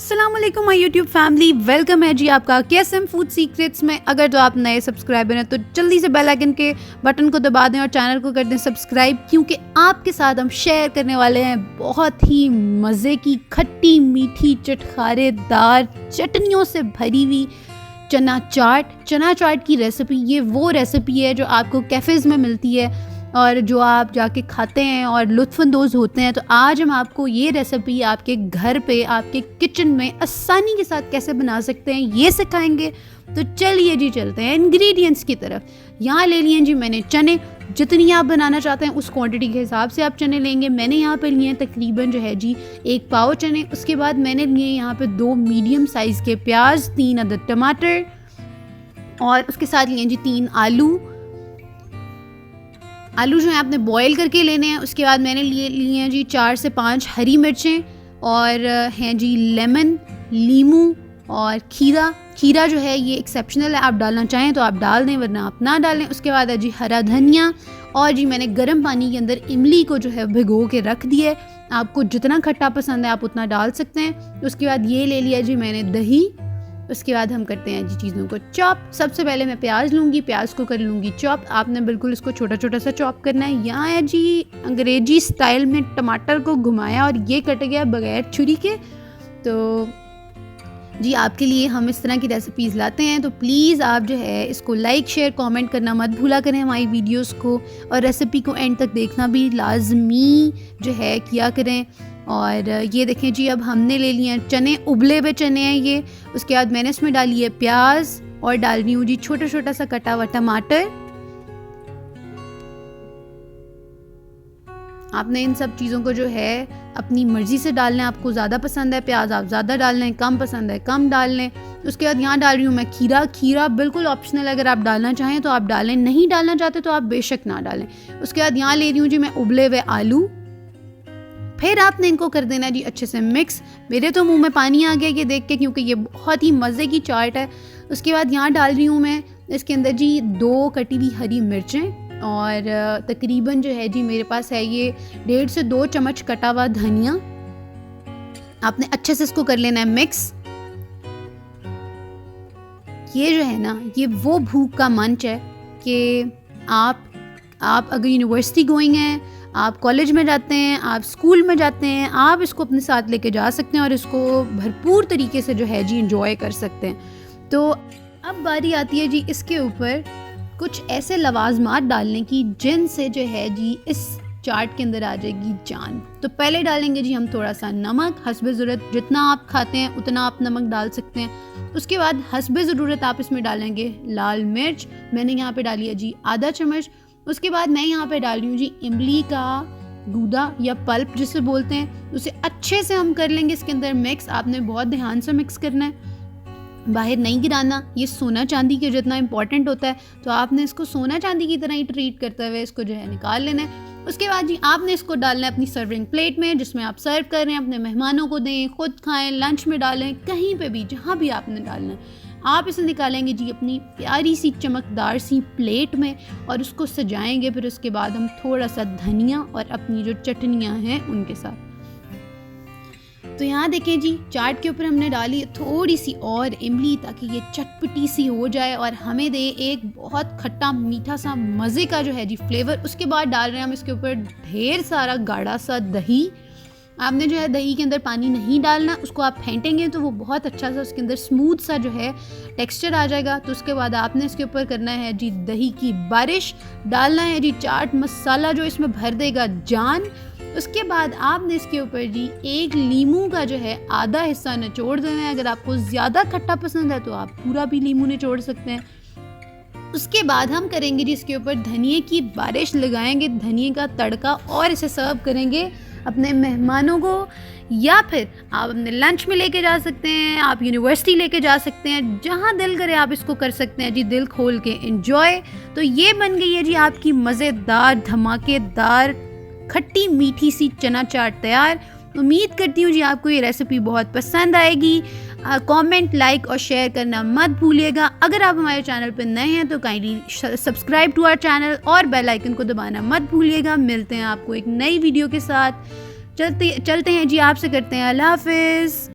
अस्सलाम वालेकुम my YouTube family, welcome है जी आपका KSM फूड सीक्रेट्स में। अगर तो आप नए सब्सक्राइबर हैं तो जल्दी से बेल आइकन के बटन को दबा दें और चैनल को कर दें सब्सक्राइब, क्योंकि आपके साथ हम शेयर करने वाले हैं बहुत ही मज़े की खट्टी मीठी चटखारेदार चटनियों से भरी हुई चना चाट की रेसिपी। ये वो रेसिपी है जो आपको कैफ़ेज़ में मिलती है और जो आप जाके खाते हैं और लुत्फ़अंदोज़ होते हैं। तो आज हम आपको ये रेसिपी आपके घर पे आपके किचन में आसानी के साथ कैसे बना सकते हैं ये सिखाएंगे। तो चलिए जी चलते हैं इंग्रेडिएंट्स की तरफ। यहाँ ले लिए जी मैंने चने, जितनी आप बनाना चाहते हैं उस क्वांटिटी के हिसाब से आप चने लेंगे। मैंने यहाँ पे लिए हैं तकरीबन जो है जी 1 पाव चने। उसके बाद मैंने लिए यहाँ पे 2 मीडियम साइज़ के प्याज, 3 अदद टमाटर और उसके साथ लिए जी 3 आलू जो है आपने बॉईल करके लेने हैं। उसके बाद मैंने लिए हैं जी 4 से 5 हरी मिर्चें और हैं जी लेमन, लीमू और खीरा जो है ये एक्सेप्शनल है, आप डालना चाहें तो आप डाल दें वरना आप ना डालें। उसके बाद है जी हरा धनिया और जी मैंने गर्म पानी के अंदर इमली को जो है भिगो के रख दिया है। आपको जितना खट्टा पसंद है आप उतना डाल सकते हैं। उसके बाद ये ले लिया जी मैंने दही। उसके बाद हम करते हैं जी चीज़ों को चॉप। सबसे पहले मैं प्याज लूँगी, प्याज को कर लूँगी चॉप। आपने बिल्कुल इसको छोटा छोटा सा चॉप करना है। यहाँ है जी अंग्रेजी स्टाइल में टमाटर को घुमाया और ये कट गया बगैर छुरी के। तो जी आपके लिए हम इस तरह की रेसिपीज़ लाते हैं, तो प्लीज़ आप जो है इसको लाइक शेयर कमेंट करना मत भूला करें हमारी वीडियोस को, और रेसिपी को एंड तक देखना भी लाजमी जो है किया करें। और ये देखें जी अब हमने ले लिए हैं चने, उबले हुए चने हैं ये। उसके बाद मैंने इसमें डाली है प्याज और डाल रही हूँ जी छोटा छोटा सा कटा हुआ टमाटर। आपने इन सब चीज़ों को जो है अपनी मर्ज़ी से डालना है। आपको ज़्यादा पसंद है प्याज आप ज़्यादा डाल लें, कम पसंद है कम डाल लें। उसके बाद यहाँ डाल रही हूँ मैं खीरा बिल्कुल ऑप्शनल है, अगर आप डालना चाहें तो आप डालें, नहीं डालना चाहते तो आप बेशक ना डालें। उसके बाद यहाँ ले रही हूँ जी मैं उबले हुए आलू। फिर आपने इनको कर देना जी अच्छे से मिक्स। मेरे तो मुंह में पानी आ गया ये देख के, क्योंकि ये बहुत ही मज़े की चाट है। उसके बाद यहाँ डाल रही हूँ मैं इसके अंदर जी 2 कटी हुई हरी मिर्चें और तकरीबन जो है जी मेरे पास है ये 1.5 से 2 चम्मच कटा हुआ धनिया। आपने अच्छे से इसको कर लेना है मिक्स। ये जो है ना ये वो भूख का मंच है कि आप अगर यूनिवर्सिटी गोइंग हैं, आप कॉलेज में जाते हैं, आप स्कूल में जाते हैं, आप इसको अपने साथ लेके जा सकते हैं और इसको भरपूर तरीके से जो है जी इंजॉय कर सकते हैं। तो अब बारी आती है जी इसके ऊपर कुछ ऐसे लवाजमात डालने की जिनसे जो है जी इस चाट के अंदर आ जाएगी जान। तो पहले डालेंगे जी हम थोड़ा सा नमक, हस्बे ज़रूरत, जितना आप खाते हैं उतना आप नमक डाल सकते हैं। उसके बाद हस्बे ज़रूरत आप इसमें डालेंगे लाल मिर्च, मैंने यहाँ पे डाली है जी आधा चम्मच। उसके बाद मैं यहाँ पे डाल रही हूँ जी इमली का गूदा या पल्प जिसे बोलते हैं, उसे अच्छे से हम कर लेंगे इसके अंदर मिक्स। आपने बहुत ध्यान से मिक्स करना है, बाहर नहीं गिराना। ये सोना चांदी के जितना इंपॉर्टेंट होता है, तो आपने इसको सोना चांदी की तरह ही ट्रीट करते हुए इसको जो है निकाल लेना है। उसके बाद जी आपने इसको डालना है अपनी सर्विंग प्लेट में जिसमें आप सर्व कर रहे हैं, अपने मेहमानों को दें, खुद खाएं, लंच में डालें, कहीं पे भी जहाँ भी आपने डालना है। आप इसे निकालेंगे जी अपनी प्यारी सी चमकदार सी प्लेट में और उसको सजाएंगे। फिर उसके बाद हम थोड़ा सा धनिया और अपनी जो चटनियाँ हैं उनके साथ। तो यहाँ देखें जी चाट के ऊपर हमने डाली थोड़ी सी और इमली ताकि ये चटपटी सी हो जाए और हमें दे एक बहुत खट्टा मीठा सा मज़े का जो है जी फ्लेवर। उसके बाद डाल रहे हैं हम इसके ऊपर ढेर सारा गाढ़ा सा दही। आपने जो है दही के अंदर पानी नहीं डालना, उसको आप फेंटेंगे तो वो बहुत अच्छा सा उसके अंदर स्मूथ सा जो है टेक्सचर आ जाएगा। तो उसके बाद आपने इसके ऊपर करना है जी दही की बारिश, डालना है जी चाट मसाला जो इसमें भर देगा जान। उसके बाद आपने इसके ऊपर जी 1 लीमू का जो है आधा हिस्सा निचोड़ देना है। अगर आपको ज़्यादा खट्टा पसंद है तो आप पूरा भी लीमू निचोड़ सकते हैं। उसके बाद हम करेंगे जी इसके ऊपर धनिए की बारिश, लगाएंगे धनिए का तड़का और इसे सर्व करेंगे अपने मेहमानों को, या फिर आप अपने लंच में लेके जा सकते हैं, आप यूनिवर्सिटी लेके जा सकते हैं, जहाँ दिल करे आप इसको कर सकते हैं जी दिल खोल के एंजॉय। तो ये बन गई है जी आपकी मज़ेदार धमाकेदार खट्टी मीठी सी चना चाट तैयार। उम्मीद करती हूँ जी आपको ये रेसिपी बहुत पसंद आएगी। कमेंट, लाइक और शेयर करना मत भूलिएगा। अगर आप हमारे चैनल पर नए हैं तो kindly subscribe to our channel और बेल आइकन को दबाना मत भूलिएगा। मिलते हैं आपको एक नई वीडियो के साथ। चलते हैं जी आपसे करते हैं अल्लाह हाफिज़।